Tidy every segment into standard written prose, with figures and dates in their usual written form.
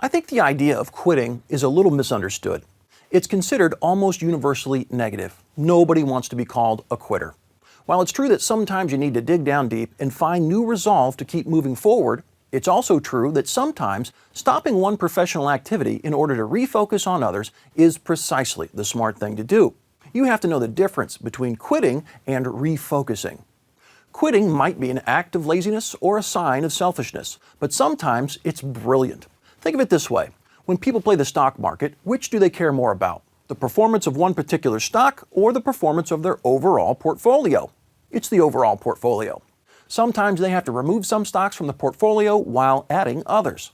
I think the idea of quitting is a little misunderstood. It's considered almost universally negative. Nobody wants to be called a quitter. While it's true that sometimes you need to dig down deep and find new resolve to keep moving forward, it's also true that sometimes stopping one professional activity in order to refocus on others is precisely the smart thing to do. You have to know the difference between quitting and refocusing. Quitting might be an act of laziness or a sign of selfishness, but sometimes it's brilliant. Think of it this way. When people play the stock market, which do they care more about? The performance of one particular stock or the performance of their overall portfolio? It's the overall portfolio. Sometimes they have to remove some stocks from the portfolio while adding others.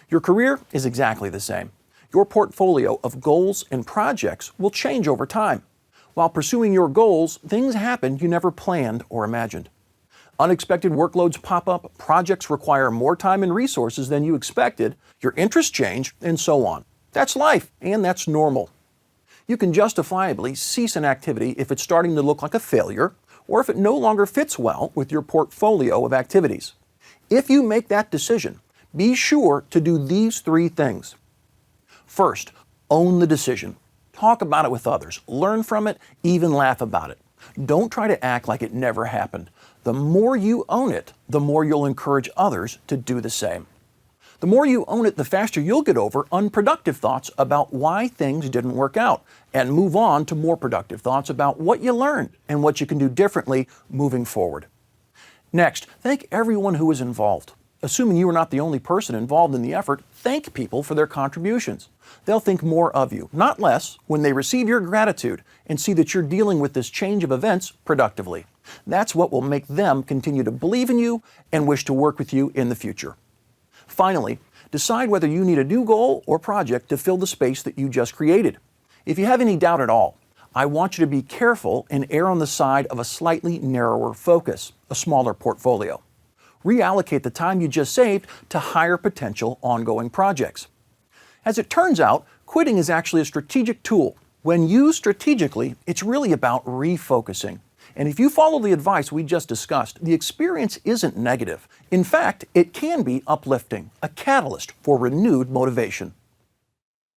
Your career is exactly the same. Your portfolio of goals and projects will change over time. While pursuing your goals, things happen you never planned or imagined. Unexpected workloads pop up, projects require more time and resources than you expected, your interests change, and so on. That's life, and that's normal. You can justifiably cease an activity if it's starting to look like a failure, or if it no longer fits well with your portfolio of activities. If you make that decision, be sure to do these three things. First, own the decision. Talk about it with others. Learn from it, even laugh about it. Don't try to act like it never happened. The more you own it, the more you'll encourage others to do the same. The more you own it, the faster you'll get over unproductive thoughts about why things didn't work out and move on to more productive thoughts about what you learned and what you can do differently moving forward. Next, thank everyone who was involved. Assuming you are not the only person involved in the effort, thank people for their contributions. They'll think more of you, not less, when they receive your gratitude and see that you're dealing with this change of events productively. That's what will make them continue to believe in you and wish to work with you in the future. Finally, decide whether you need a new goal or project to fill the space that you just created. If you have any doubt at all, I want you to be careful and err on the side of a slightly narrower focus, a smaller portfolio. Reallocate the time you just saved to higher potential ongoing projects. As it turns out, quitting is actually a strategic tool. When used strategically, it's really about refocusing. And if you follow the advice we just discussed, the experience isn't negative. In fact, it can be uplifting, a catalyst for renewed motivation.